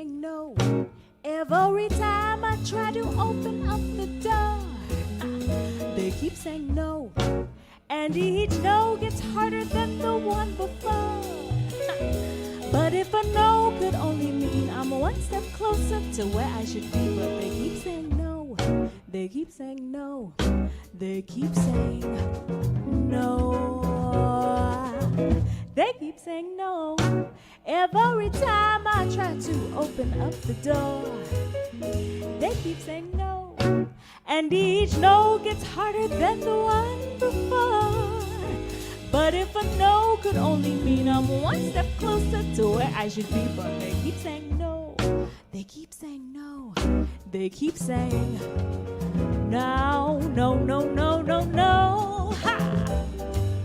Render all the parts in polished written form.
saying no. Every time I try to open up the door, they keep saying no. And each no gets harder than the one before. But if a no could only mean I'm one step closer to where I should be, but they keep saying no. They keep saying no. They keep saying no. They keep saying no. Every time I try to open up the door, they keep saying no. And each no gets harder than the one before. But if a no could only mean I'm one step closer to where I should be, but they keep saying no. They keep saying no. They keep saying no, no, no, no, no, no. Ha!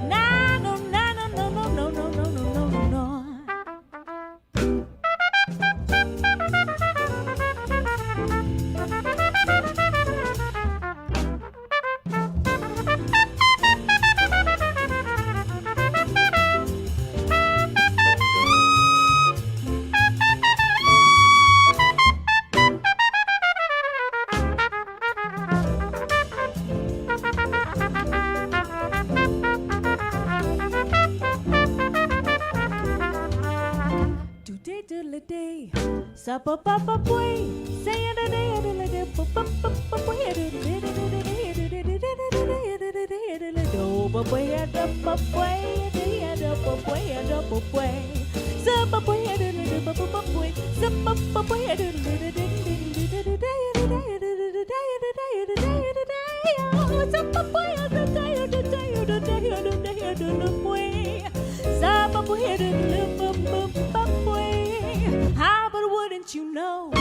No, no, no, no, no, no, no, no, no, no, no, no. But you know,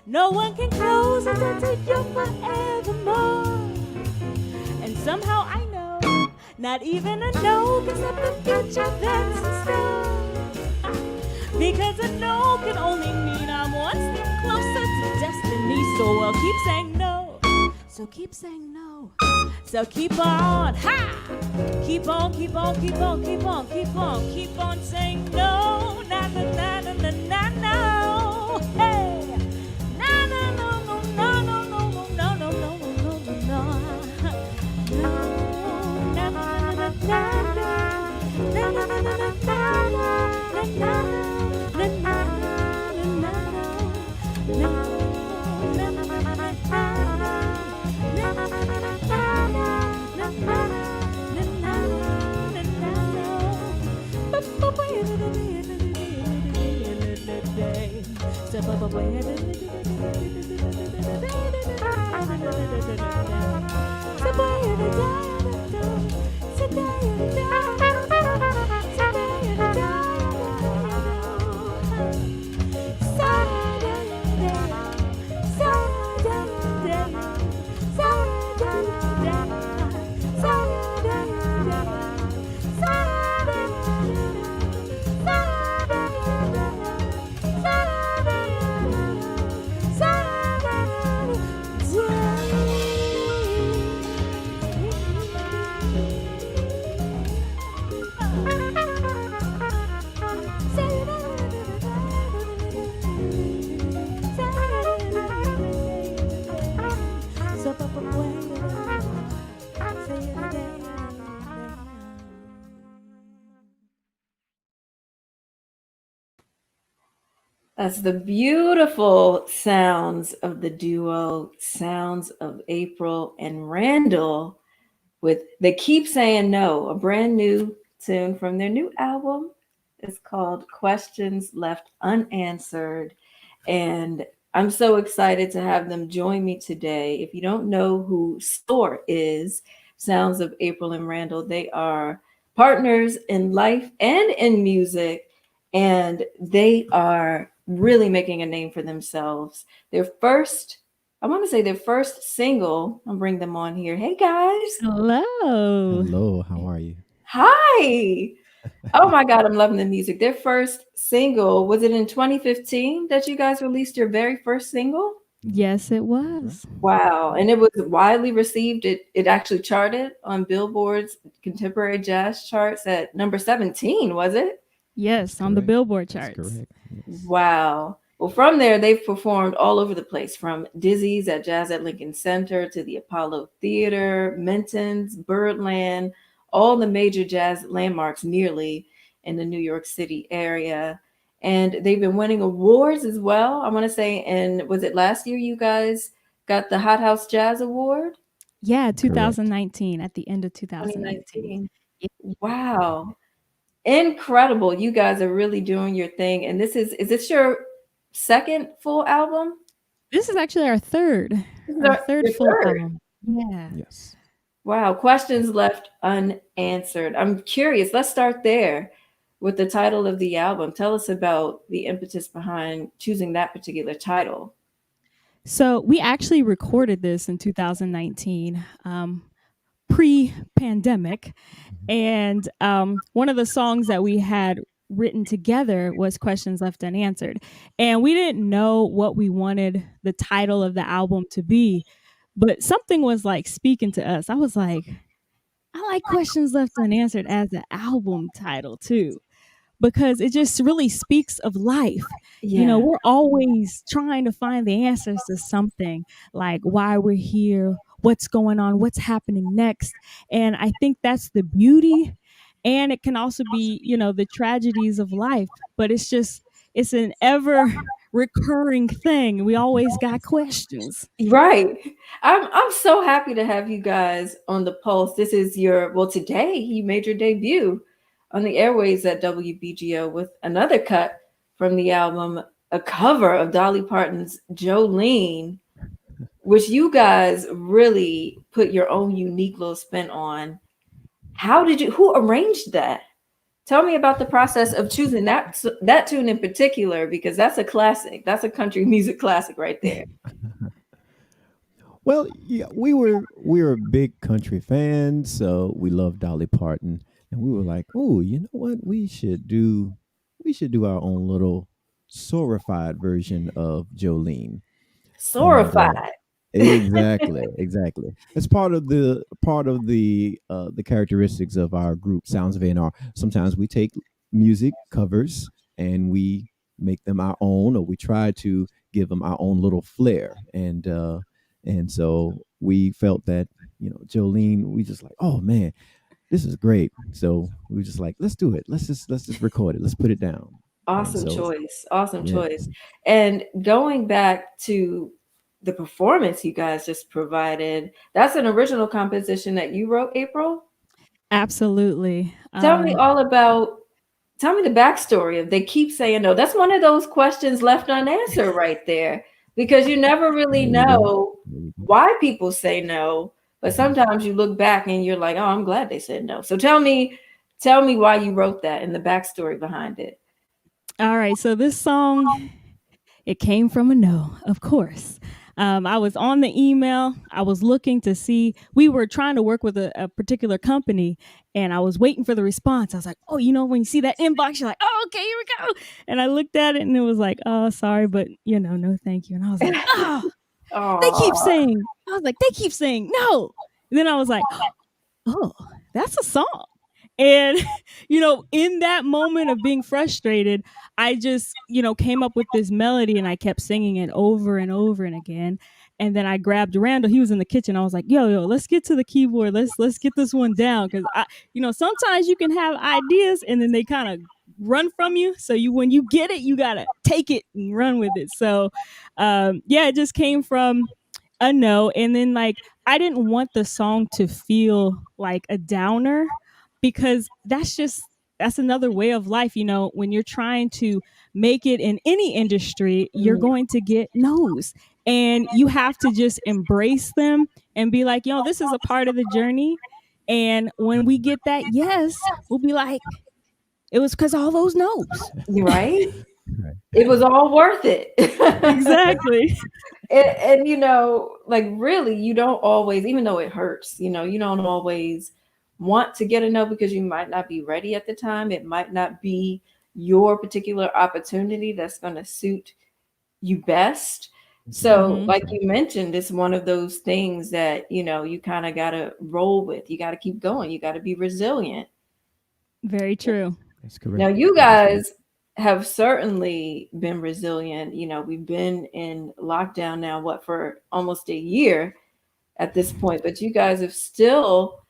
no one can close it until you're forevermore. And somehow I know, not even a no can stop the future that's in store. Because a no can only mean I'm one step closer to destiny. So I'll keep saying no. So keep saying no. So keep on, ha! Keep on, keep on, keep on, keep on, keep on, keep on saying no. Na na na na na na no. Hey! Na na no no no no no no no no no no no no. No na na na na na na na na na na That's the beautiful sounds of the duo, sounds of April and Randall with They Keep Saying No, a brand new tune from their new album. It's called Questions Left Unanswered. And I'm so excited to have them join me today. If you don't know who S.O.A.R is, Sounds of April and Randall, they are partners in life and in music. And they are really making a name for themselves. Their first single, I'll bring them on here. Hey guys. Hello. Hello, how are you? Hi. Oh my God, I'm loving the music. Their first single, was it in 2015 that you guys released your very first single? Yes, it was. Wow. And it was widely received. It actually charted on Billboard's contemporary jazz charts at number 17, was it? Yes, on the Billboard charts. That's correct. Yes. Wow. Well, from there, they've performed all over the place, from Dizzy's at Jazz at Lincoln Center to the Apollo Theater, Minton's, Birdland, all the major jazz landmarks nearly in the New York City area. And they've been winning awards as well. I want to say, and was it last year you guys got the Hot House Jazz Award? Yeah, Correct. 2019, at the end of 2019. 2019. Yeah. Wow. Incredible. You guys are really doing your thing. And is this your second full album? This is actually This is our third your full third. album. Yeah. Yes. Wow. Questions left unanswered. I'm curious. Let's start there with the title of the album. Tell us about the impetus behind choosing that particular title. So we actually recorded this in 2019, pre-pandemic, and one of the songs that we had written together was Questions Left Unanswered, and we didn't know what we wanted the title of the album to be, but something was like speaking to us. I was like, I like Questions Left Unanswered as an album title too, because it just really speaks of life. You know, Yeah. we're always trying to find the answers to something, like why we're here, what's going on, what's happening next. And I think that's the beauty. And it can also be, you know, the tragedies of life, but it's an ever recurring thing. We always got questions. Right. I'm so happy to have you guys on the Pulse. This is today you made your debut on the airways at WBGO with another cut from the album, a cover of Dolly Parton's Jolene, which you guys really put your own unique little spin on. Who arranged that? Tell me about the process of choosing that tune in particular, because that's a classic. That's a country music classic right there. Well, yeah, we were big country fans, so we love Dolly Parton, and we were like, "Oh, you know what? We should do our own little sorified version of Jolene." And Sorified. exactly. It's part of the characteristics of our group, Sounds of A&R. Sometimes we take music covers and we make them our own, or we try to give them our own little flair. And so we felt that, Jolene, we just like, oh man, this is great. So we were just like, let's do it. Let's just record it. Let's put it down. And Awesome so choice. Awesome yeah. choice. And going back to the performance you guys just provided, that's an original composition that you wrote, April. Absolutely. Tell me all about, tell me the backstory of They Keep Saying No. That's one of those questions left unanswered right there, because you never really There you go. know There you go. why people say no, but Mhm. sometimes you look back and you're like, oh, I'm glad they said no. So tell me why you wrote that and the backstory behind it. All right, so this song, it came from a no, of course. I was on the email. I was looking to see, we were trying to work with a particular company, and I was waiting for the response. I was like, oh, you know, when you see that inbox, you're like, oh, okay, here we go. And I looked at it and it was like, oh, sorry, but, you know, no, thank you. And I was like, oh, they keep Oh, saying, I was like, they keep saying no. And then I was like, oh, that's a song. And, you know, in that moment of being frustrated, I just, you know, came up with this melody and I kept singing it over and over and again. And then I grabbed Randall. He was in the kitchen. I was like, yo, let's get to the keyboard. Let's get this one down. Cause you know, sometimes you can have ideas and then they kind of run from you. So when you get it, you gotta take it and run with it. So yeah, it just came from a no. And then like I didn't want the song to feel like a downer, because that's another way of life. You know, when you're trying to make it in any industry, you're mm, going to get no's, and you have to just embrace them and be like, yo, this is a part of the journey. And when we get that yes, we'll be like, it was because all those no's. you're right. Right. It was all worth it. Exactly. And like really, you don't always, even though it hurts, you don't always want to get a no, because you might not be ready at the time. It might not be your particular opportunity that's going to suit you best. So, Hmm. like you mentioned, it's one of those things that, you kind of got to roll with. You got to keep going. You got to be resilient. Very true. That's Now, correct. you That is correct. guys have certainly been resilient. We've been in lockdown now, what, for almost a year at this point, but you guys have still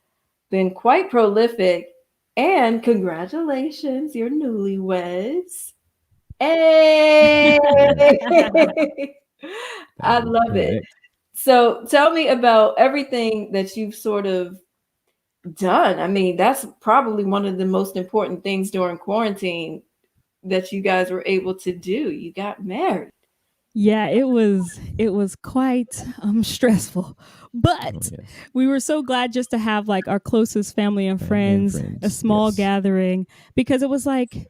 been quite prolific. And congratulations, you're newlyweds. Hey! I That is love it. correct. So tell me about everything that you've sort of done. I mean, that's probably one of the most important things during quarantine that you guys were able to do. You got married. Yeah, it was quite stressful. Oh, But yes. we were so glad just to have like our closest family and Family and friends, a friends. small Yes. gathering, because it was like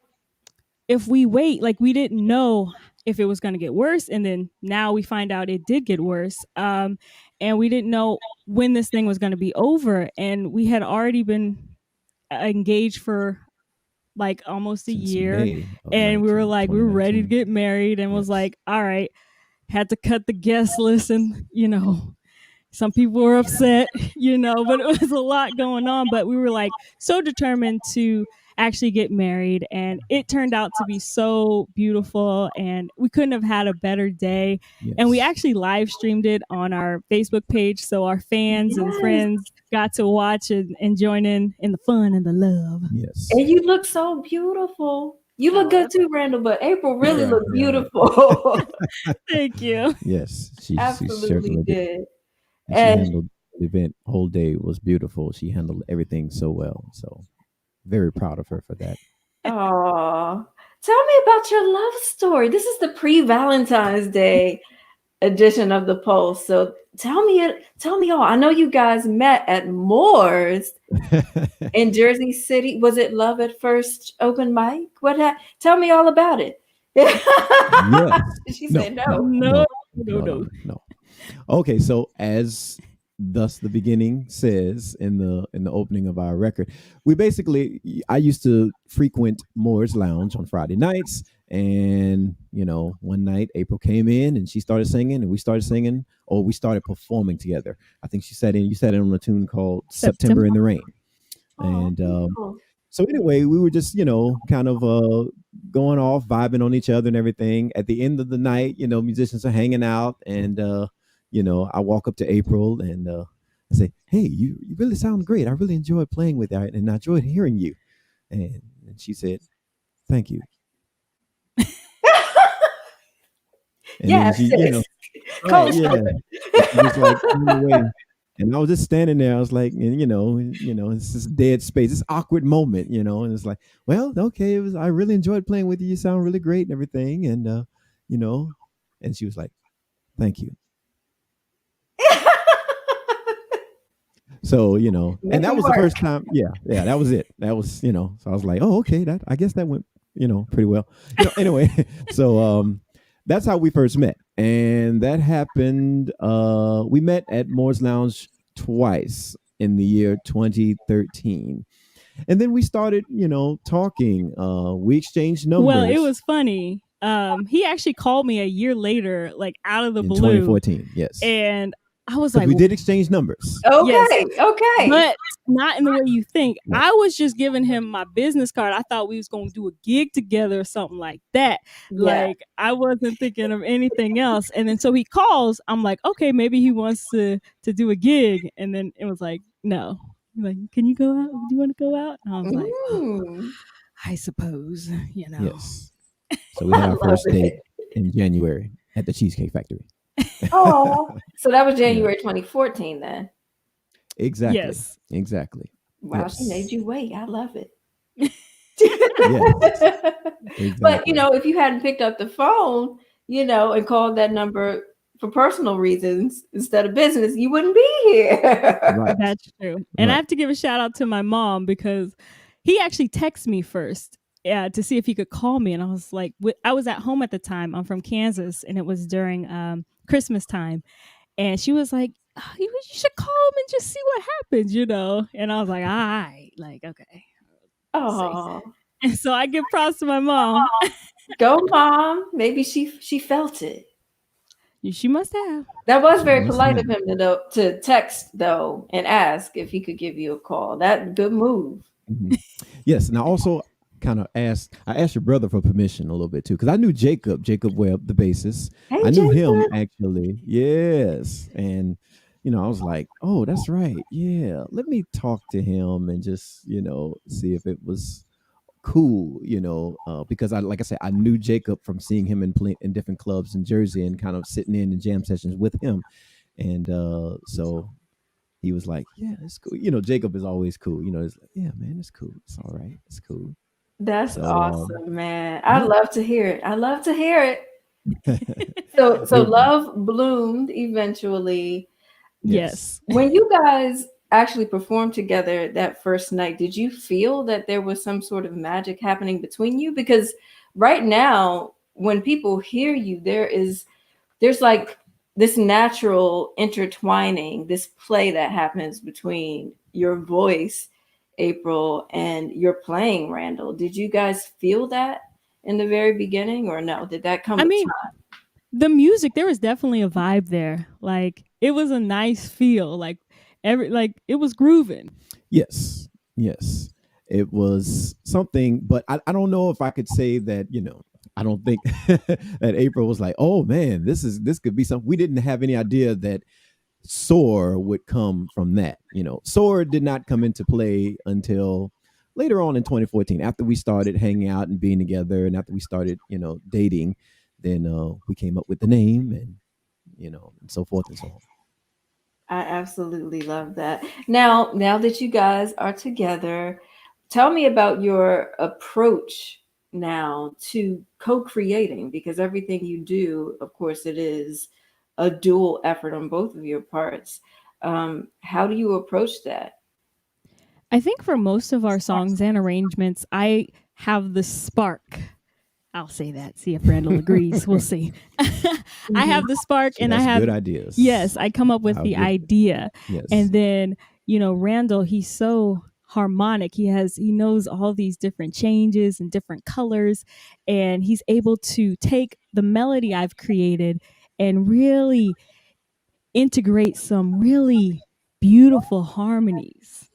if we wait, like we didn't know if it was going to get worse, and then now we find out it did get worse. And we didn't know when this thing was going to be over, and we had already been engaged for like almost a Since year, May of and we were 19 like we were ready to 2019. get married, and was Yes. like, all right, had to cut the guest list, and some people were upset, but it was a lot going on. But we were like so determined to actually get married, and it turned out to be so beautiful, and we couldn't have had a better day. And we Yes. actually live streamed it on our Facebook page, so our fans and Yes. friends got to watch and join in the fun and the love. Yes. And you look so beautiful. You look good Oh, too, Randall, but April really Yeah. looked Yeah. beautiful. thank you. Yes. She Absolutely certainly did. did. And she And handled the event whole day was beautiful. She handled everything so well. So very proud of her for that. oh, tell me about your love story. This is the pre-Valentine's Day edition of the Pulse. So tell me all. I know you guys met at Moore's in Jersey City. Was it love at first open mic? Tell me all about it. Yes. She No, said no, no. No, no, no, no, no, no. no. Okay, so as thus the beginning says in the opening of our record, we basically I used to frequent Moore's Lounge on Friday nights, and one night April came in and she started singing, and we started singing, or we started performing together. I think you sat in on a tune called September September. in the Rain, Oh, and beautiful. so anyway, we were just, kind of going off, vibing on each other and everything. At the end of the night, musicians are hanging out, and I walk up to April and I say, "Hey, you really sound great. I really enjoyed playing with you, and I enjoyed hearing you." And she said, "Thank you." And then Yes, she, sis. right, Coach. yeah, and she just like turned away. And I was just standing there. I was like, and it's this dead space, this awkward moment, and it's like, well, okay, it was. I really enjoyed playing with you. You sound really great and everything, and you know, and she was like, "Thank you." So and Make that it was the work. first time. Yeah, yeah, that was it. That was So I was like, oh, okay, that I guess that went pretty well. Anyway, so that's how we first met, and that happened. We met at Moore's Lounge twice in the year 2013, and then we started talking. We exchanged Well, it numbers was funny. He actually called me a year later, like out of the in blue, 2014. Yes, and I was because like, we did exchange numbers. yes, Okay, okay. but not in the way you think. No. I was just giving him my business card. I thought we was going to do a gig together or something like that. Yeah. Like I wasn't thinking of anything else. And then so he calls. I'm like, okay, maybe he wants to do a gig. And then it was like, no. He's like, can you go out? Do you want to go out? And I was like, oh, Mm, I suppose. Yes. So we I had our love first date it. in January at the Cheesecake Factory. Oh, so that was Yeah, January 2014 then. exactly. Yes. Exactly. Wow, she made Yes. you wait. I love it. Yes. But Exactly. if you hadn't picked up the phone, and called that number for personal reasons instead of business, you wouldn't be here. Right. That's true. And I Right. have to give a shout out to my mom because he actually texted me first, to see if he could call me. And I was like, I was at home at the time. I'm from Kansas, and it was during Christmas time. And she was like, oh, you should call him and just see what happens. And I was like, all right, like, okay, see. Oh, And so I give props to my mom. go mom. Maybe she felt it. She must have. That was She very must polite of have. him to text though and ask if he could give you a call. That good move. Mhm. Yes. Now, also, kind of asked I asked your brother for permission a little bit too because I knew Jacob Webb, the bassist. Hey, I knew him Jacob. actually, yes, and I was like, oh, that's right, yeah. Let me talk to him and just see if it was cool, because like I said, I knew Jacob from seeing him in different clubs in Jersey and kind of sitting in jam sessions with him, and so he was like, yeah, it's cool. Jacob is always cool. It's like, yeah, man, it's cool. It's all right. It's cool. That's So, awesome, man. I yeah. love to hear it. I love to hear it. So It, love bloomed eventually. yes. Yes. When you guys actually performed together that first night, did you feel that there was some sort of magic happening between you? Because right now, when people hear you, there's like this natural intertwining, this play that happens between your voice, April, and your playing, Randall. Did you guys feel that in the very beginning, or no? Did that come I with mean, time? the music, there was definitely a vibe there. Like it was a nice feel. Like it was grooving. Yes. Yes. It was something, but I don't know if I could say that, I don't think that April was like, oh man, this could be something. We didn't have any idea that S.O.A.R would come from that. S.O.A.R did not come into play until later on in 2014, after we started hanging out and being together, and after we started, dating. Then we came up with the name, and and so forth and so on. I absolutely love that. Now that you guys are together, tell me about your approach now to co-creating, because everything you do, of course, it is a dual effort on both of your parts. How do you approach that? I think for most of our songs and arrangements, I have the spark. I'll say that. See if Randall agrees. We'll see. I Mhm. have the spark She and I has have, good yes, ideas. I come up with I'll the give. idea. Yes. And then, Randall, he's so harmonic. He knows all these different changes and different colors. And he's able to take the melody I've created and really integrate some really beautiful harmonies.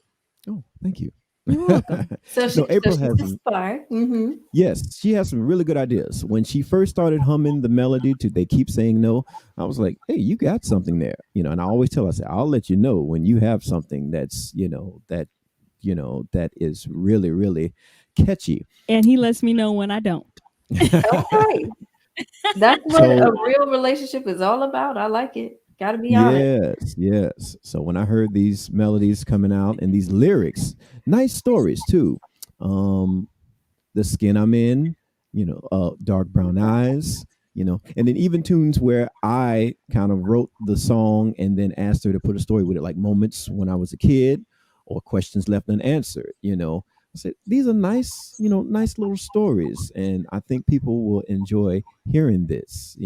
Oh, thank you. You're welcome. So No, April she's has the some. spark. Hmm. Yes, she has some really good ideas. When she first started humming the melody to "They Keep Saying No," I was like, "Hey, you got something there," And I always tell her, I say, "I'll let you know when you have something that's that is really really catchy." And he lets me know when I don't. Okay, that's what a So real relationship is all about. I like it. Got to be honest. yes, yes. So when I heard these melodies coming out and these lyrics, nice stories too. Um, the skin I'm in, dark brown eyes, and then even tunes where I kind of wrote the song and then asked her to put a story with it, like moments when I was a kid or questions left unanswered. I said these are nice, nice little stories, and I think people will enjoy hearing this.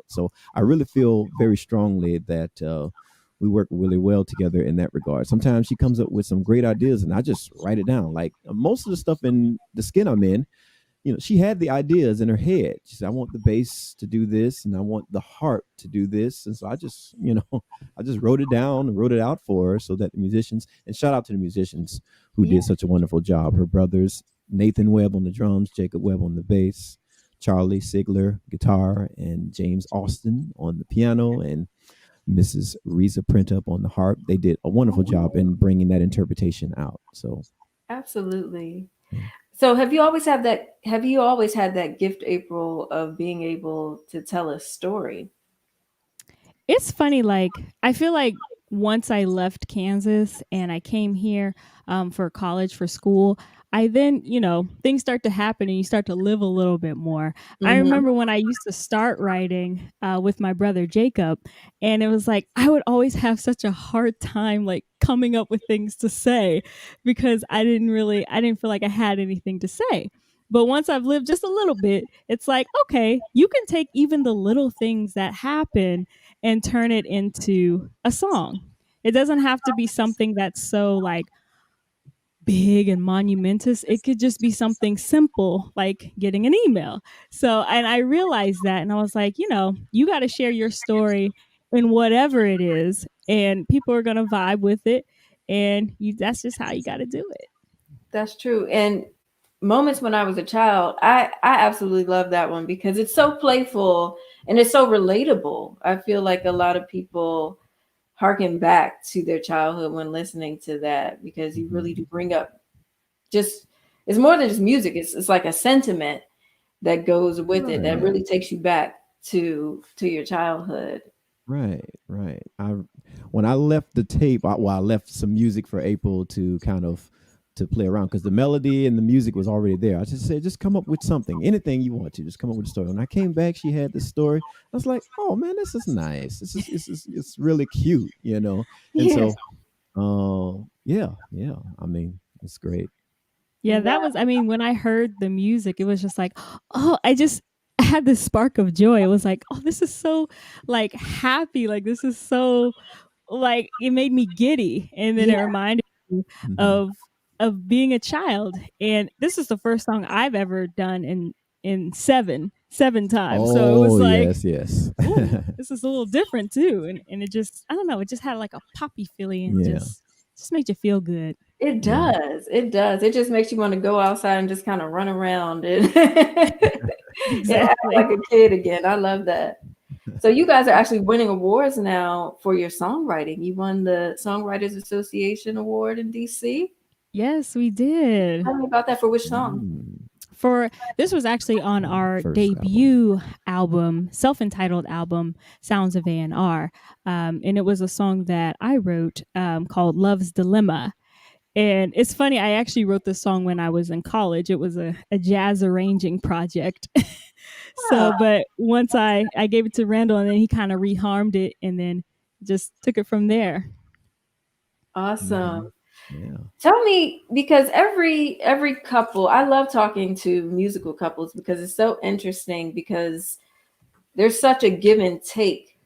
So I really feel very strongly that. We work really well together in that regard. Sometimes she comes up with some great ideas and I just write it down. Like most of the stuff in the skin I'm in, she had the ideas in her head. She said, I want the bass to do this and I want the harp to do this. And so I just, I just wrote it down and wrote it out for her so that the musicians, and shout out to the musicians who Yeah, did such a wonderful job. Her brothers, Nathan Webb on the drums, Jacob Webb on the bass, Charlie Sigler, guitar, and James Austin on the piano, and Mrs. Reza Printup on the harp. They did a wonderful job in bringing that interpretation out. So, absolutely. yeah. So have you always had that gift, April, of being able to tell a story? It's funny, like, I feel like once I left Kansas and I came here for college, for school, I then, things start to happen and you start to live a little bit more. I Hmm. remember when I used to start writing with my brother Jacob, and it was like I would always have such a hard time, like, coming up with things to say because I didn't feel like I had anything to say. But once I've lived just a little bit, it's like, okay, you can take even the little things that happen and turn it into a song. It doesn't have to be something that's so like big and monumentous. It could just be something simple like getting an email. So, and I realized that and I was like, you got to share your story in whatever it is and people are going to vibe with it and that's just how you got to do it. That's true. And moments when I was a child, I absolutely love that one because it's so playful and it's so relatable. I feel like a lot of people harken back to their childhood when listening to that because you really do bring up just it's more than just music. It's like a sentiment that goes with it that Right. really takes you back to your childhood. Right, right. I when I left the tape, I left some music for April to kind of to play around because the melody and the music was already there. I just said, just come up with something, anything you want to, just come up with a story. When I came back, she had this story. I was like, oh man, this is nice. It's really cute, you know. And Yes. so, yeah, yeah. I mean, it's great. Yeah, that was, I mean, when I heard the music, it was just like, oh, I just had this spark of joy. It was like, oh, this is so like happy. Like, this is so, like, it made me giddy. And then it Yeah. reminded me Hmm. of being a child. And this is the first song I've ever done in seven times. So it was Oh like, yes, yes. ooh, this is a little different too. And it just, I don't know, it just had like a poppy feeling and Yeah, just made you feel good. It yeah. does. It does. It just makes you want to go outside and just kind of run around and yeah, act Exactly. like a kid again. I love that. So you guys are actually winning awards now for your songwriting. You won the Songwriters Association Award in DC. Yes, we did. Tell me about that. For which song? Mm, For this was actually on on our first album. debut album, self-entitled album, Sounds of A&R, and it was a song that I wrote called "Love's Dilemma." And it's funny, I actually wrote this song when I was in college. It was a jazz arranging project. Oh, So, but once I gave it to Randall, and then he kind of reharmed it, and then just took it from there. awesome. Hmm. Yeah. Tell me, because every couple, I love talking to musical couples because it's so interesting because there's such a give and take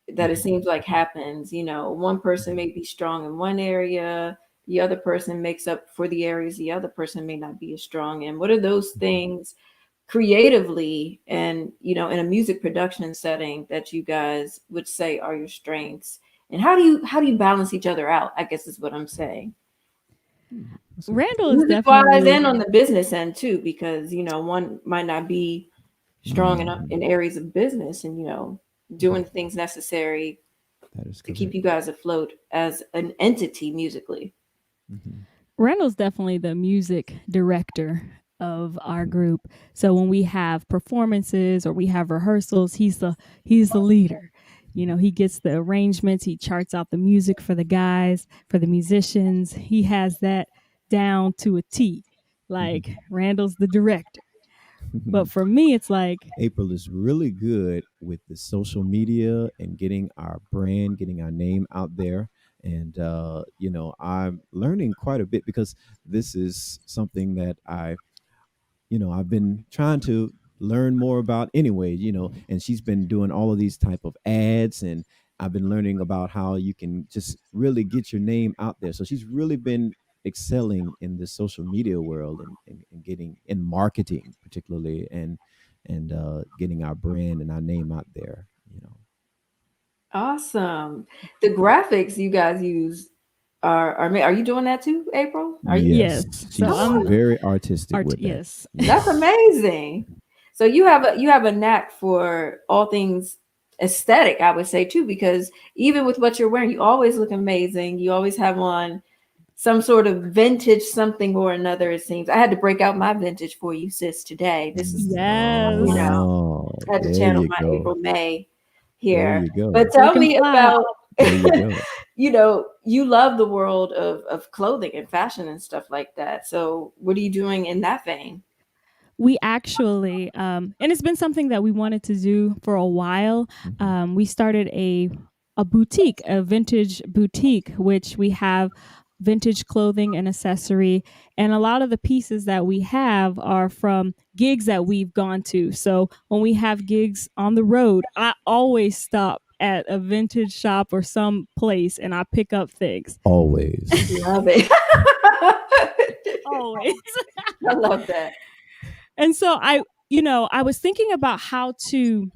that it Hmm. seems like happens. One person Hmm. may be strong in one area, the other person makes up for the areas the other person may not be as strong in. What are those things creatively and in a music production setting that you guys would say are your strengths? And how do you balance each other out? I guess is what I'm saying. That's Randall is Music wise definitely. and on the business end too, because one might not be strong enough Mhm. in areas of business and doing the things necessary That is to keep correct. you guys afloat as an entity musically. Hmm. Randall's definitely the music director of our group. So when we have performances or we have rehearsals, he's the leader. You know, he gets the arrangements, he charts out the music for the guys, for the musicians. He has that down to a T. Like Randall's the director. But Hmm. for me it's like, April is really good with the social media and getting our brand, getting our name out there. And, I'm learning quite a bit because this is something that I've been trying to learn more about anyway, and she's been doing all of these type of ads, and I've been learning about how you can just really get your name out there. So she's really been excelling in the social media world and getting in marketing particularly and getting our brand and our name out there. Awesome. The graphics you guys use are you doing that too, April? Are you? yes. Yes, So Come she's I'm on, very artistic art, with that. yes. that's Yes. amazing. So you have a knack for all things aesthetic, I would say too, because even with what you're wearing, you always look amazing. You always have on some sort of vintage something or another. It seems I had to break out my vintage for you, sis, today. This is, you Yes. know, Oh, I had to there channel you my go. April May There here. you go. But tell Looking me fly. about, There you go. you love the world of clothing and fashion and stuff like that. So what are you doing in that vein? We actually, and it's been something that we wanted to do for a while. Hmm. We started a boutique, a vintage boutique, which we have vintage clothing and accessory, and a lot of the pieces that we have are from gigs that we've gone to. So when we have gigs on the road, I always stop at a vintage shop or some place and I pick up things. Always. Love it. Always. I love that. And so I was thinking about how to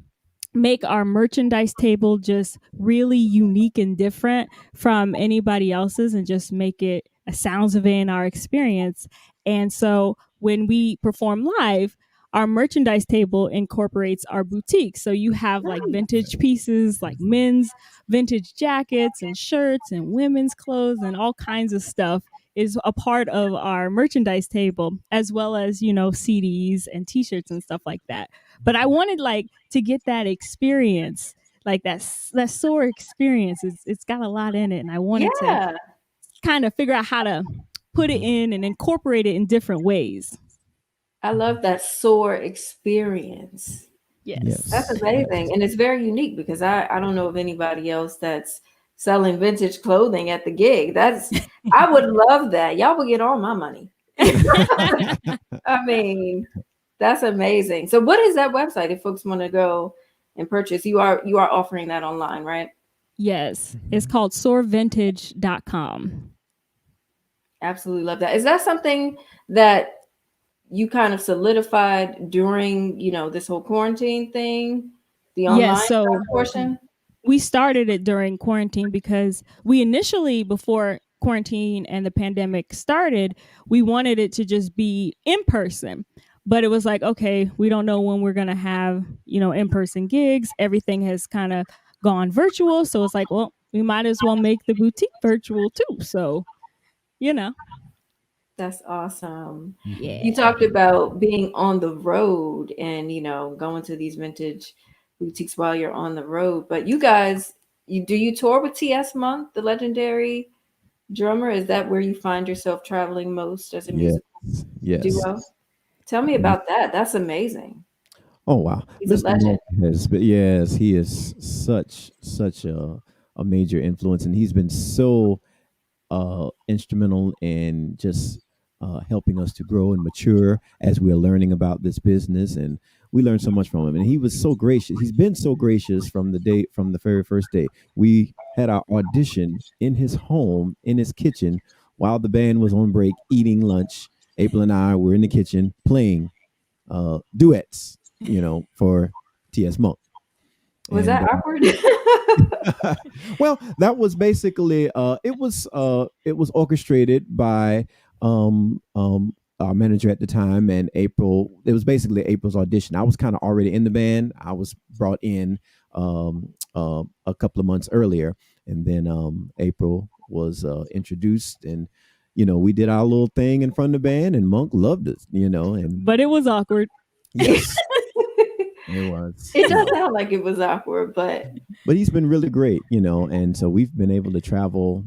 make our merchandise table just really unique and different from anybody else's and just make it a Sounds of A&R experience. And so when we perform live, our merchandise table incorporates our boutique. So you have like vintage pieces, like men's vintage jackets and shirts and women's clothes and all kinds of stuff is a part of our merchandise table, as well as, CDs and t-shirts and stuff like that. But I wanted like to get that experience, like that S.O.A.R experience. It's got a lot in it, and I wanted to Yeah, kind of figure out how to put it in and incorporate it in different ways. I love that S.O.A.R experience. Yes. That's Yes. amazing. Yes. And it's very unique because I don't know of anybody else that's selling vintage clothing at the gig. I would love that. Y'all would get all my money. I mean, that's amazing. So what is that website if folks want to go and purchase? You are offering that online, right? Yes. It's called soarvintage.com. Absolutely love that. Is that something that you kind of solidified during, this whole quarantine thing, the Yes. online So portion? we started it during quarantine because we initially, before quarantine and the pandemic started, we wanted it to just be in person. But it was like, okay, we don't know when we're going to have, in person gigs. Everything has kind of gone virtual. So it's like, well, we might as well make the boutique virtual too. So, you know, That's awesome. You yeah. talked about being on the road and, going to these vintage boutiques while you're on the road. But you guys, do you tour with T.S. Monk, the legendary drummer? Is that where you find yourself traveling most as a Yes. musical Yes. duo? Tell me about that. That's amazing. Oh wow, He's a Mr. legend. Monk has been, yes, he is such a major influence, and he's been so instrumental in just helping us to grow and mature as we are learning about this business. And we learned so much from him. And he was so gracious. He's been so gracious from the very first day. We had our audition in his home, in his kitchen, while the band was on break, eating lunch. April and I were in the kitchen playing duets, for T.S. Monk. Was that And awkward? well, that was basically it was orchestrated by our manager at the time and April. It was basically April's audition. I was kind of already in the band. I was brought in a couple of months earlier, and then April was introduced, and we did our little thing in front of the band, and Monk loved it. And But it was awkward. yes, it was. It does sound like it was awkward, but But he's been really great, and so we've been able to travel,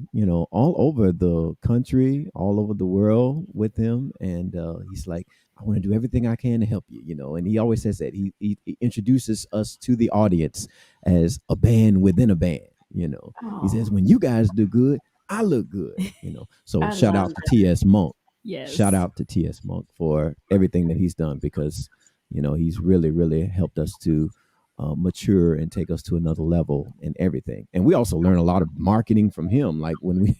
all over the country, all over the world with him. And he's like, I want to do everything I can to help you, and he always says that he introduces us to the audience as a band within a band. He oh, says, when you guys do good, I look good, so I shout love out to TS Monk. Shout Yes. out to TS Monk for everything that he's done, because he's really really helped us to mature and take us to another level in everything. And we also learn a lot of marketing from him. Like when we,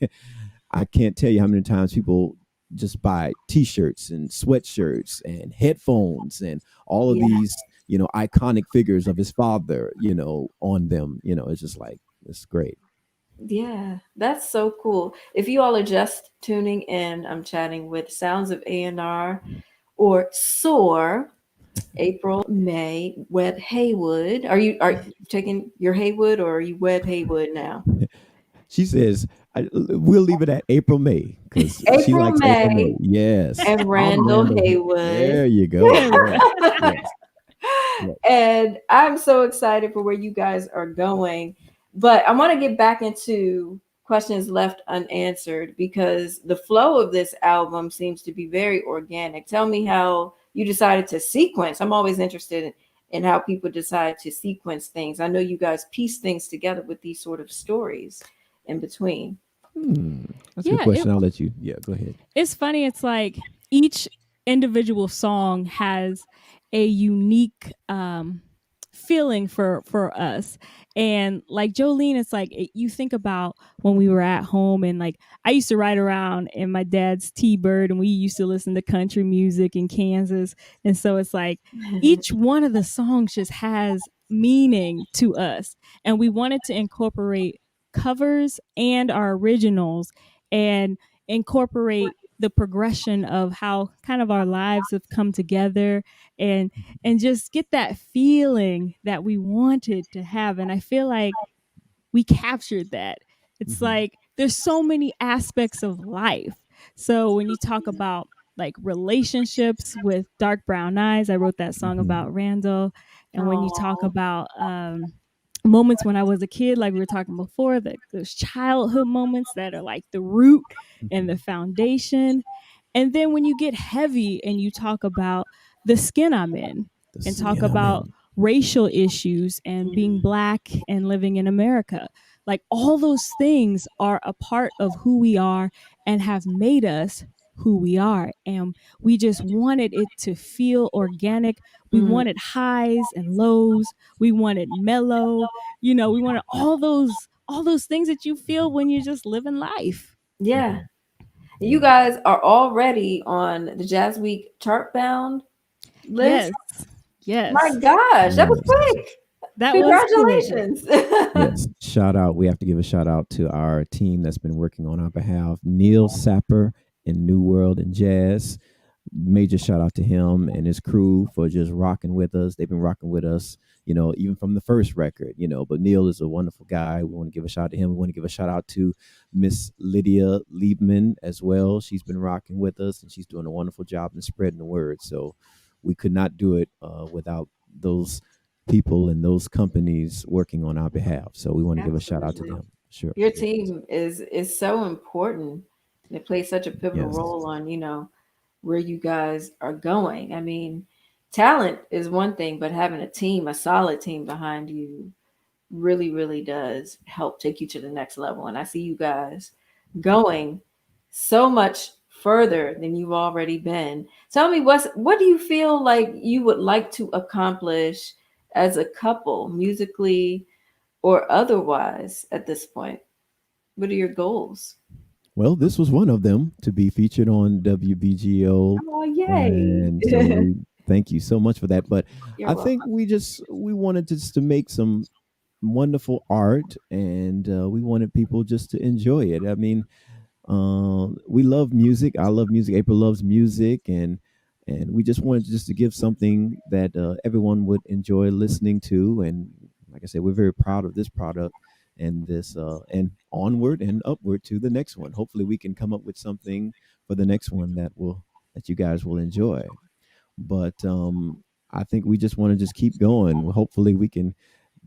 I can't tell you how many times people just buy T-shirts and sweatshirts and headphones and all of yeah. these, iconic figures of his father, on them. It's just like it's great. Yeah, that's so cool. If you all are just tuning in, I'm chatting with Sounds of A&R or S.O.A.R, April May Webb Haywood. Are you taking your Haywood or are you Webb Haywood now? She says, we'll leave it at April May because she April likes April May. May Yes, and I'm Randall Randall. Haywood. There you go. Yes, yes, yes. And I'm so excited for where you guys are going. But I want to get back into questions left unanswered because the flow of this album seems to be very organic. Tell me how you decided to sequence. I'm always interested in how people decide to sequence things. I know you guys piece things together with these sort of stories in between. That's a good Yeah, question. I'll let you. Yeah, go ahead. it's funny. It's like each individual song has a unique feeling for us. And like Jolene, it's like you think about when we were at home, and like I used to ride around in my dad's T-Bird, and we used to listen to country music in Kansas. And so it's like each one of the songs just has meaning to us, and we wanted to incorporate covers and our originals and incorporate the progression of how kind of our lives have come together, and just get that feeling that we wanted to have. And I feel like we captured that. It's Mhm. like there's so many aspects of life. So when you talk about like relationships with Dark Brown Eyes, I wrote that song Mhm. about Randall. And when you talk Oh, about moments when I was a kid, like we were talking before, that those childhood moments that are like the root and the Mhm. foundation. And then when you get heavy and you talk about the skin I'm in, The and talk skin I'm about in. racial issues and being black and living in America. Like all those things are a part of who we are and have made us who we are. And we just wanted it to feel organic. We mm, wanted highs and lows. We wanted mellow. We wanted all those things that you feel when you're just living life. yeah. Mhm. You Yeah. guys are already on the Jazz Week chart bound list. Yes. My Yes. gosh, that was Yes. quick. That was quick. Congratulations. Yes. Shout out. We have to give a shout out to our team that's been working on our behalf. Neil Sapper in New World and Jazz. Major shout out to him and his crew for just rocking with us. They've been rocking with us, even from the first record, But Neil is a wonderful guy. We want to give a shout out to him. We want to give a shout out to Miss Lydia Liebman as well. She's been rocking with us and she's doing a wonderful job in spreading the word. So we could not do it without those people and those companies working on our behalf. So we want to give a shout out to Absolutely. them. Sure. Your Yes. team is so important. It plays such a pivotal Yes. role on, where you guys are going. I mean, talent is one thing, but having a team, a solid team behind you really, really does help take you to the next level. And I see you guys going so much further than you've already been. Tell me, what do you feel like you would like to accomplish as a couple, musically or otherwise, at this point? What are your goals? Well, this was one of them to be featured on WBGO. Oh, yay. And so we thank you so much for that. But You're I think welcome. we wanted just to make some wonderful art and we wanted people just to enjoy it. I mean, we love music. I love music. April loves music, and we just wanted just to give something that everyone would enjoy listening to. And like I said, we're very proud of this product and this and onward and upward to the next one. Hopefully, we can come up with something for the next one that you guys will enjoy. But I think we just want to just keep going. Hopefully, we can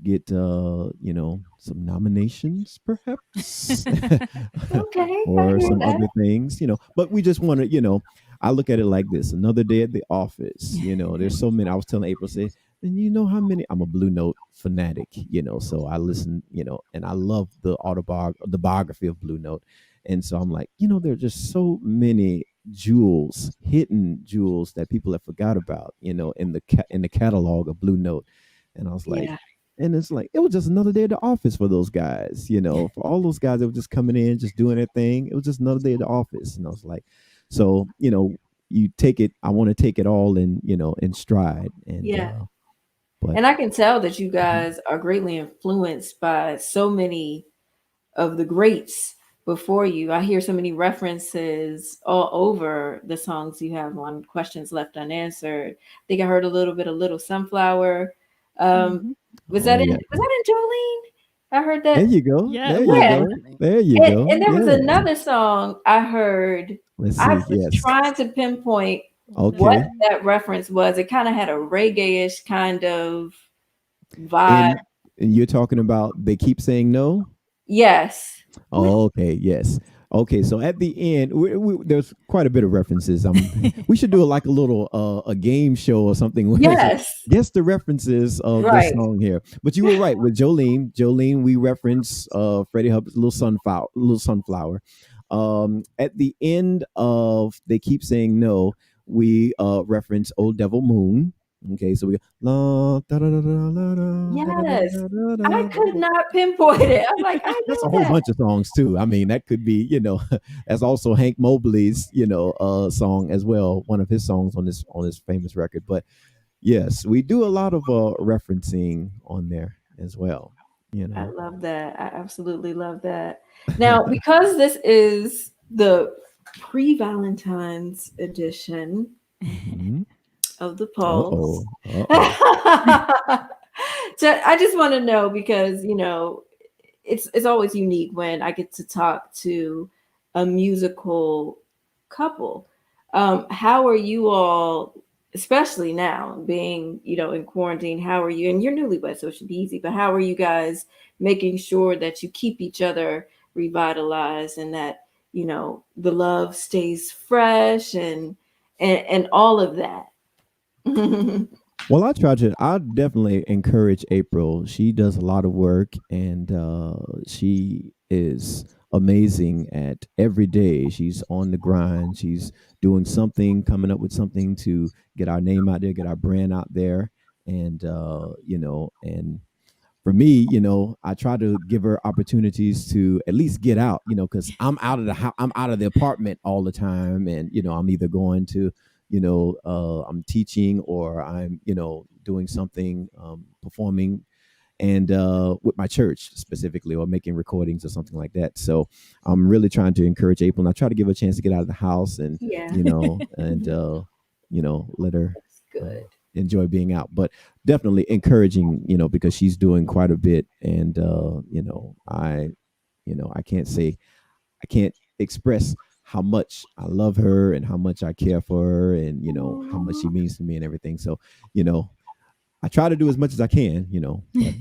get some nominations perhaps Okay, I or hear some that. other things, but we just want to, I look at it like this: another day at the office. There's so many. I was telling April, say, and you know how many, I'm a Blue Note fanatic, so I listen, and I love the biography of Blue Note. And so I'm like, there are just so many jewels, hidden jewels that people have forgot about, in the catalog of Blue Note. And I was like, Yeah, and it's like it was just another day at the office for those guys, for all those guys that were just coming in, just doing their thing. It was just another day at the office, and I was like, so you take it. I want to take it all in stride, and yeah. but And I can tell that you Mhm. guys are greatly influenced by so many of the greats before you. I hear so many references all over the songs you have on Questions Left Unanswered. I think I heard a little bit of Little Sunflower. Um, Hmm. was Oh that in yeah, Jolene? I heard there that. you go, Yeah, it there was you Yeah. go, definitely. there you And go. there was Yes, another song I heard. let's I see. was Yes, trying to pinpoint what okay. that reference was. It kind of had a reggae-ish kind of vibe. And you're talking about they keep saying no. Yes. What? Oh, okay, yes. Okay, so at the end, there's quite a bit of references. We should do like a little a game show or something where it's just Yes. guess the references of this Right. song here. But you were right with Jolene. Jolene, we reference Freddie Hubbard's "Little Sunflower." Little Sunflower. At the end of "They Keep Saying No," we reference "Old Devil Moon." Okay, so we la da da da da da da da Yes. da I da da could da. not pinpoint it. I'm like, I That's know a whole that. bunch of songs too. I mean, that could be, that's also Hank Mobley's, song as well, one of his songs on this famous record. But yes, we do a lot of referencing on there as well, you I know. love that. I absolutely love that. Now, because this is the pre-Valentine's edition Mhm. of the Pulse. Uh-oh. Uh-oh. I just want to know because it's always unique when I get to talk to a musical couple. How are you all, especially now being in quarantine? How are you? And you're newlywed, so it should be easy. But how are you guys making sure that you keep each other revitalized and that the love stays fresh and all of that? Well, I definitely encourage April. She does a lot of work, and she is amazing at every day. She's on the grind. She's doing something, coming up with something to get our name out there, get our brand out there. And, and for me, I try to give her opportunities to at least get out, because I'm out of the house, I'm out of the apartment all the time, and I'm either going to, I'm teaching or I'm, doing something, performing, and with my church specifically, or making recordings or something like that. So I'm really trying to encourage April, and I try to give her a chance to get out of the house and Yeah, and let her that's good. enjoy being out, but definitely encouraging, because she's doing quite a bit. And I can't say, I can't express how much I love her and how much I care for her, and how much she means to me and everything. So you know I try to do as much as I can, but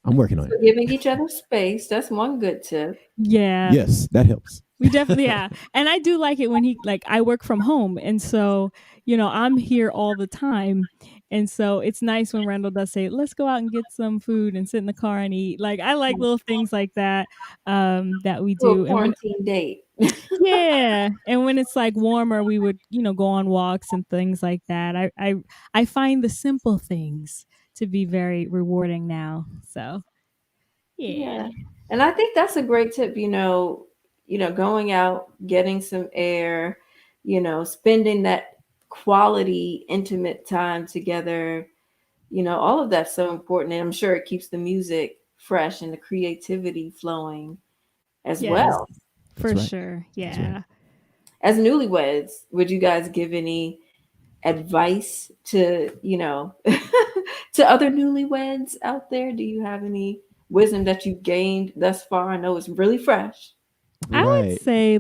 I'm working on So it. giving each other space, that's one good tip. Yeah. Yes, that helps. We definitely, yeah. And I do like it when I work from home. And so, I'm here all the time. And so it's nice when Randall does say, let's go out and get some food and sit in the car and eat. Like, I like little things like that, that we To a do. And when, quarantine date. yeah. And when it's like warmer, we would, go on walks and things like that. I find the simple things to be very rewarding now. So, yeah. Yeah. And I think that's a great tip, going out, getting some air, spending that quality, intimate time together, all of that's so important. And I'm sure it keeps the music fresh and the creativity flowing as Yes, well. That's for right. sure. That's right. Yeah. As newlyweds, would you guys give any advice to to other newlyweds out there? Do you have any wisdom that you've gained thus far? I know it's really fresh. I would Right. say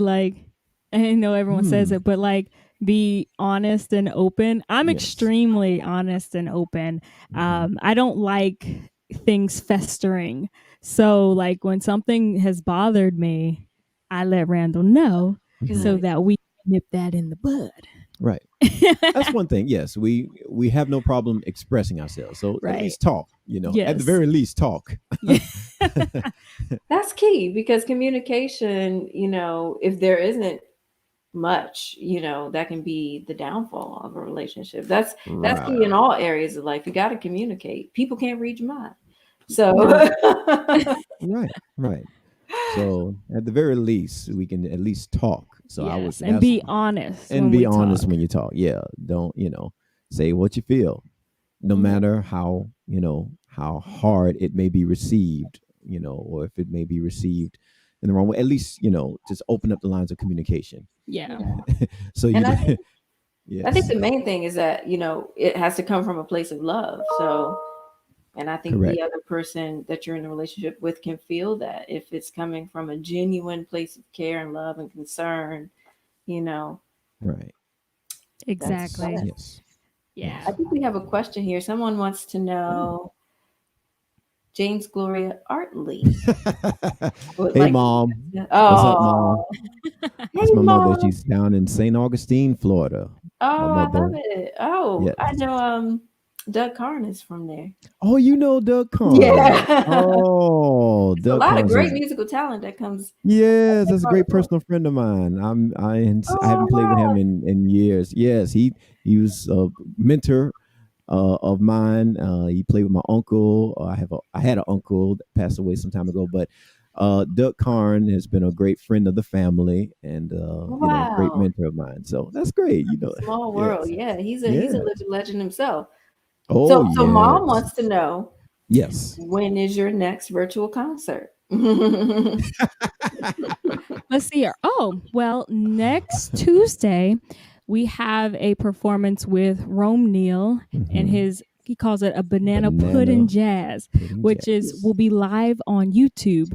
I know everyone says Hmm. it, but be honest and open. I'm Yes. extremely honest and open. Hmm. I don't like things festering. So when something has bothered me, I let Randall know Hmm. so Good. that we nip that in the bud. Right. That's one thing. Yes, we have no problem expressing ourselves. So at Right. least talk. At the Yes. very least, talk. Yeah. That's key because communication, if there isn't much, that can be the downfall of a relationship. That's key in Right. all areas of life. You got to communicate. People can't read your mind. So No. Right. Right. So at the very least, we can at least talk. So I would. Yes. And That's be honest and when be we honest talk. when you talk. Yeah. Don't say what you feel, no Mhm. matter how hard it may be received, or if it may be received in the wrong way. At least just open up the lines of communication. Yeah. Yeah. So And you. I think Yes. the main thing is that, it has to come from a place of love. So, and I think Correct. the other person that you're in a relationship with can feel that if it's coming from a genuine place of care and love and concern, you know, Right. that's Exactly. Yes. Yeah. I Yes. think we have a question here. Someone wants to Oh. know James Gloria Artley would Hey, like mom. to, What's up, oh, mom? hey That's my mother. mom. She's down in St. Augustine, Florida. My Oh, I love mother. it. Oh, Yes. I know Doug Carn is from there. Oh, you know Doug Karn. Yeah. Oh, It's a Doug lot of Karn. great He's musical talent that comes yes, that that's a part of great the world. personal friend of mine. I Oh haven't played with him wow. in years. Yes, he was a mentor of mine. He played with my uncle. I had an uncle that passed away some time ago, but Doug Karn has been a great friend of the family, and great Wow. mentor of mine. So that's great. Small world. Yes, Yeah, he's a yes. living legend himself. Oh So mom yes, wants to know, yes. when is your next virtual concert? Let's see here. Oh, well, next Tuesday we have a performance with Rome Neal and Mhm. his he calls it a banana pudding Banana jazz, pudding which is jazz. will be live on YouTube.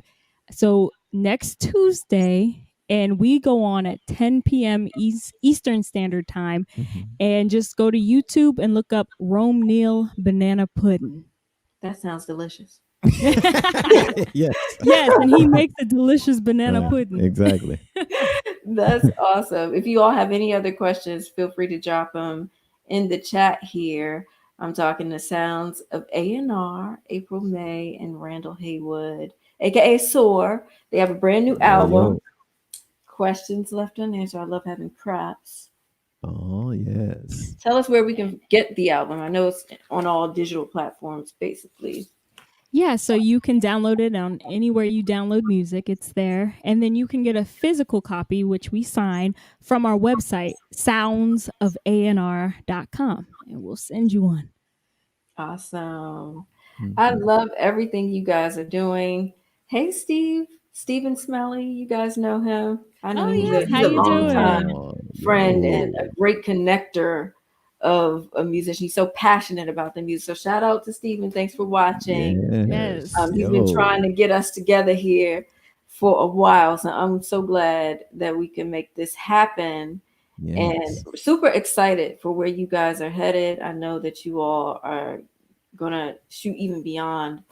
So next Tuesday, and we go on at 10 p.m. Eastern Standard Time, Mhm. and just go to YouTube and look up Rome Neal banana pudding. That sounds delicious. Yes. Yes, and he makes a delicious banana Right. pudding. Exactly. That's awesome. If you all have any other questions, feel free to drop them in the chat here. I'm talking the sounds of A&R, April May, and Randall Haywood, aka S.O.A.R. They have a brand new Yo album. yo. Questions left unanswered. I love having props. Oh yes. Tell us where we can get the album. I know it's on all digital platforms, basically. Yeah, so you can download it on anywhere you download music. It's there. And then you can get a physical copy, which we sign from our website, soundsofanr.com. And we'll send you one. Awesome. I Mhm. love everything you guys are doing. Hey, Stephen Smelly, you guys know him. I know Oh, he's yes. a How he's a you long time doing? Oh friend and yo. a great connector of a musician. He's so passionate about the music. So shout out to Stephen. Thanks for watching. Yes. Yes. He's been trying Yo. to get us together here for a while. So I'm so glad that we can make this happen and Yes. super excited for where you guys are headed. I know that you all are gonna shoot even beyond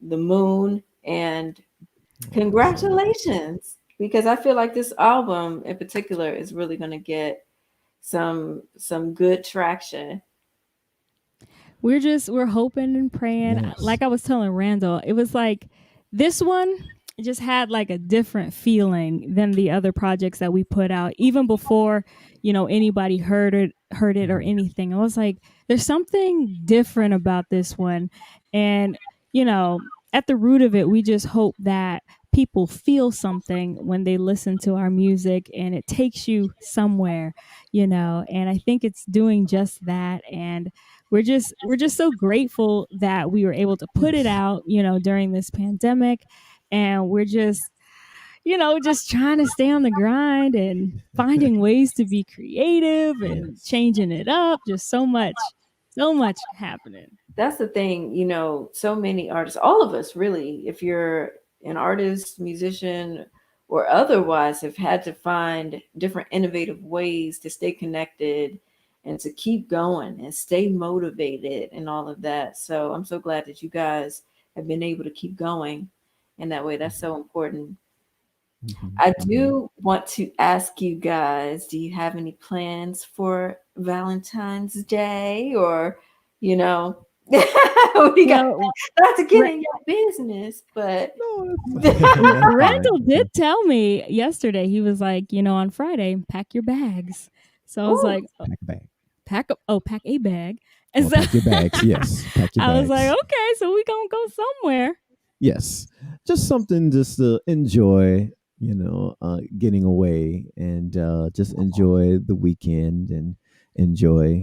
the moon, and Awesome. congratulations, because I feel like this album in particular is really gonna get some good traction. We're hoping and praying. Yes. Like I was telling Randall, it was like this one just had like a different feeling than the other projects that we put out, even before, anybody heard it or Mhm. anything. I was like, there's something different about this one. And, you know, at the root of it, we just hope that people feel something when they listen to our music and it takes you somewhere, and I think it's doing just that. And we're just so grateful that we were able to put it Yes. out, during this pandemic. And we're just trying to stay on the grind and finding ways to be creative and Yes. changing it up. Just so much happening. That's the thing, so many artists, all of us really, if you're an artist, musician, or otherwise, have had to find different innovative ways to stay connected and to keep going and stay motivated and all of that. So I'm so glad that you guys have been able to keep going in that way. That's so important. Mhm. I Mhm. do want to ask you guys, do you have any plans for Valentine's Day, or, we got Well, not to get Ra- in your business, but No, that's fine. Randall did tell me yesterday. He was like, on Friday, pack your bags. So I was oh, like, Pack a bag. pack a bag. And Or so pack your bags. Yes. Pack your I was like, bags. okay, so we gonna go somewhere. Yes. Just something just to enjoy, getting away and just enjoy the weekend and enjoy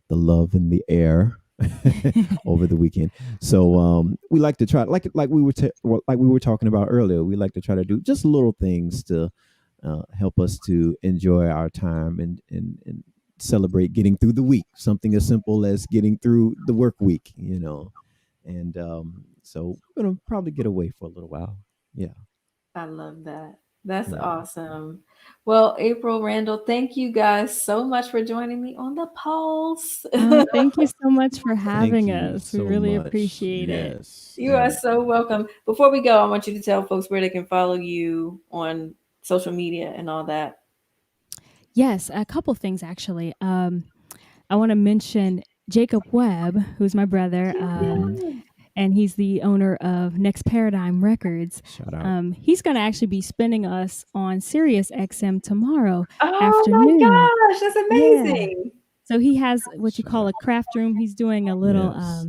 the love in the air over the weekend. So we like to try, like we were talking about earlier. We like to try to do just little things to help us to enjoy our time and celebrate getting through the week. Something as simple as getting through the work week, and so we're gonna probably get away for a little while. Yeah, I love that. That's yeah. awesome. Well, April, Randall, thank you guys so much for joining me on the Pulse. Thank you so much for Thank having you us. We so really much. appreciate it. Yes, You are and so welcome. Before we go, I want you to tell folks where they can follow you on social media and all that. Yes, a couple things actually. I want to mention Jacob Webb, who's my brother, mhm, and he's the owner of Next Paradigm Records. shout out. He's going to actually be spinning us on Sirius XM tomorrow Oh my afternoon. gosh, that's Yeah. amazing. So he has what you Shout call out. a craft room. He's doing a little Yes,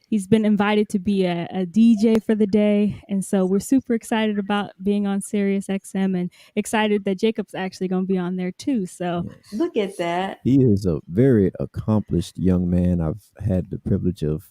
he's been invited to be a DJ for the day. And so we're super excited about being on Sirius XM and excited that Jacob's actually going to be on there too. So yes. Look at that. He is a very accomplished young man. I've had the privilege of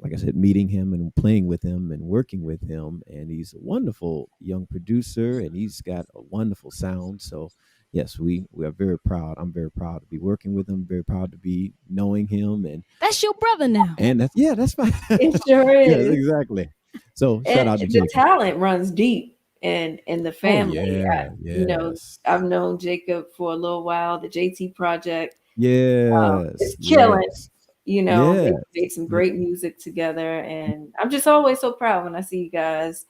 like I said, meeting him and playing with him and working with him. And he's a wonderful young producer, and he's got a wonderful sound. So, yes, we are very proud. I'm very proud to be working with him. Very proud to be knowing him, That's your brother now. and that's fine. It sure Yes, is. exactly. So shout And out to the Jacob. talent runs deep in the Oh family. yeah, You know, yes, I've known Jacob for a little while. The JT Project is yes, killing. yes, You know, they yes, made some yeah, great music together, and I'm just always so proud when I see you guys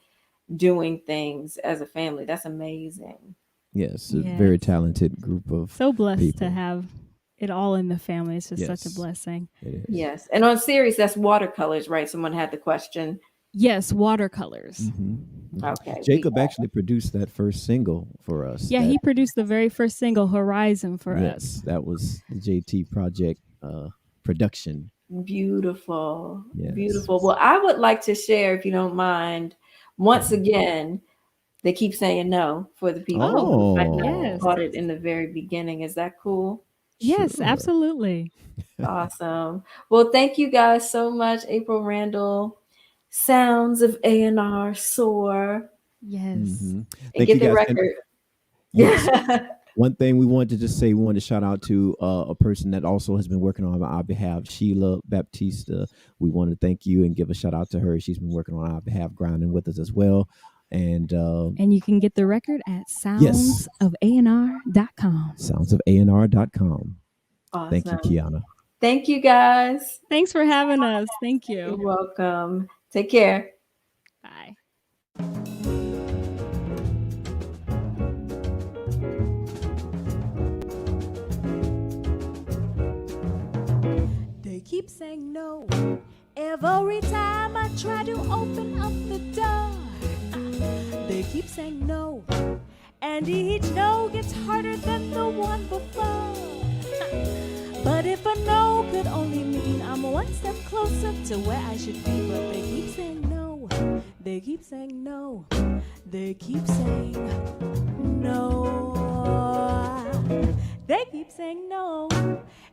doing things as a family. That's amazing. yes. A Yes. very talented group of So blessed people. to have it all in the family. It's just such a Yes. blessing. It is. Yes, and on series, that's watercolors, right? Someone had the question. Yes, watercolors. Okay, Jacob actually produced that first single for us. Yeah, that, he produced the very first single, Horizon, for yes, us. that was the JT Project production. Beautiful, Yes. beautiful. Well, I would like to share, if you don't mind, once again. They keep saying no for the people who might not yes. have caught it in the very beginning. Is that cool? Yes, Sure. absolutely. Awesome. Well, thank you guys so much, April Randall. Sounds of A&R S.O.A.R. Yes. And Thank get you the guys. And record. yes. One thing we wanted to just say, we wanted to shout out to a person that also has been working on our behalf, Sheila Baptista. We want to thank you and give a shout out to her. She's been working on our behalf, grounding with us as well. And you can get the record at Yes. soundsofanr.com. soundsofanr.com. Awesome. Thank you, Keanna. Thank you, guys. Thanks for having us. Thank You're you. welcome. Take care. Bye. They keep saying no every time I try to open up the door. They keep saying no, and each no gets harder than the one before. But if a no could only mean I'm one step closer to where I should be, but they keep saying no. They keep saying no. They keep saying no. They keep saying no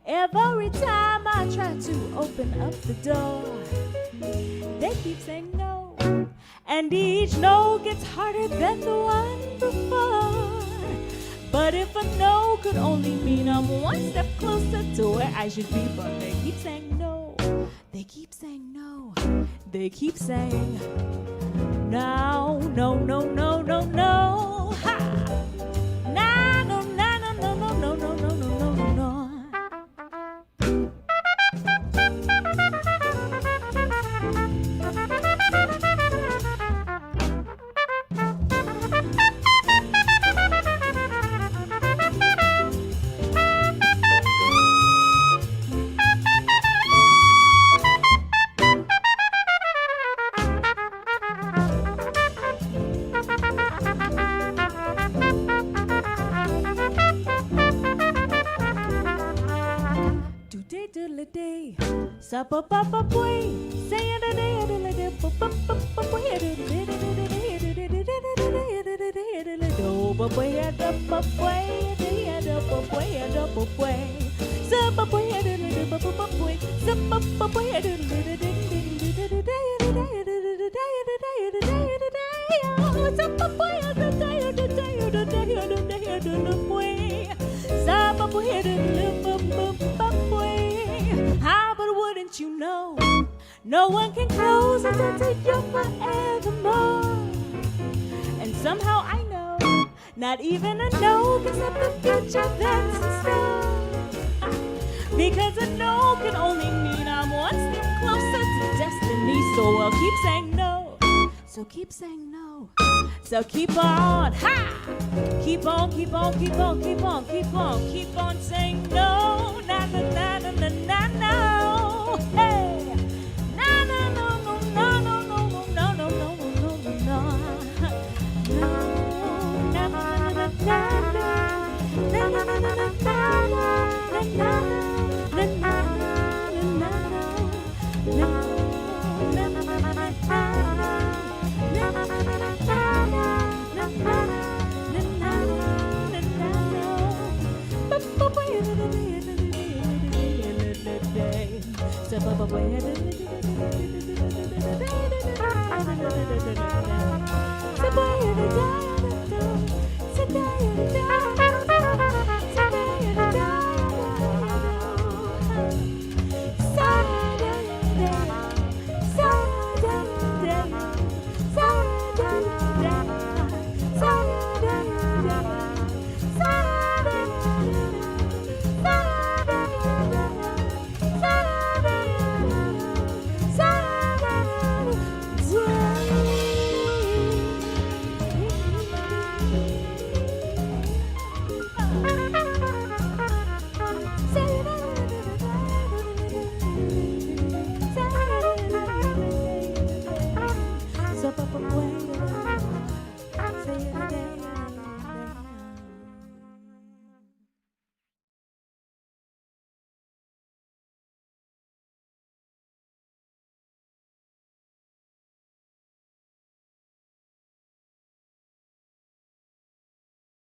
every time I try to open up the door. They keep saying no, and each no gets harder than the one before. But if a no could only mean I'm one step closer to where I should be, but they keep saying no. They keep saying no. They keep saying no, no, no, no, no, no. Ha! No, no, no, no, no, no, no, no, no, no, no, no. Day, sup up boy, say it a day, how but wouldn't you know? No one can close it until you're forevermore. And somehow I know, not even a no can stop the future that's in store. Because a no can only mean I'm one step closer to destiny. So I'll keep saying no. So keep saying no. So keep on, ha! Keep on, keep on, keep on, keep on, keep on, keep on saying no. Na na na na na na no. Hey! Na na no no no no no no no no no no no no. No. Na na na na na na. Na na na na na na. Na na na na na na. No. Step away.